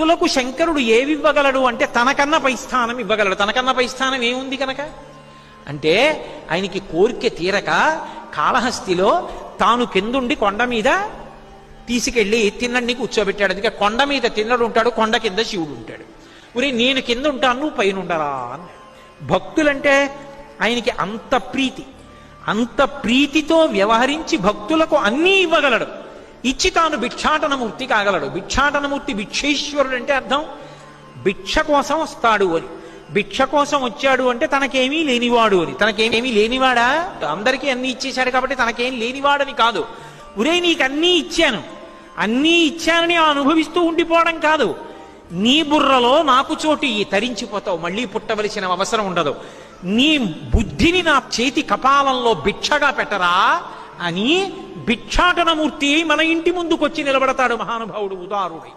భక్తులకు శంకరుడు ఏవివ్వగలడు అంటే తనకన్నా పై స్థానం ఇవ్వగలడు. తనకన్నా పై స్థానం ఏముంది కనుక అంటే ఆయనకి కోరిక తీరక కాళహస్తిలో తాను కిందుండి కొండ మీద తీసుకెళ్లి తిన్నడిని కూర్చోబెట్టాడు. అందుకే కొండ మీద తిన్నడు ఉంటాడు, కొండ కింద శివుడు ఉంటాడు. ఉరి నేను కింద ఉంటాను, నువ్వు పైన ఉండరా అన్నాడు. భక్తులంటే ఆయనకి అంత ప్రీతితో వ్యవహరించి భక్తులకు అన్నీ ఇవ్వగలడు. ఇచ్చి తాను భిక్షాటనమూర్తి కాగలడు. భిక్షాటనమూర్తి భిక్షేశ్వరుడు అంటే అర్థం భిక్ష కోసం వస్తాడు అని. భిక్ష కోసం వచ్చాడు అంటే తనకేమీ లేనివాడు అని. తనకేమీ లేనివాడా? అందరికీ అన్ని ఇచ్చేశాడు కాబట్టి తనకేం లేనివాడని కాదు. ఉరే నీకు అన్నీ ఇచ్చానని అనుభవిస్తూ ఉండిపోవడం కాదు. నీ బుర్రలో నాకు చోటు తరించిపోతావు, మళ్ళీ పుట్టవలసిన అవసరం ఉండదు. నీ బుద్ధిని నా చేతి కపాలంలో భిక్షగా పెట్టరా అని భిక్షాటనమూర్తి మన ఇంటి ముందుకొచ్చి నిలబడతాడు మహానుభావుడు ఉదారుడై.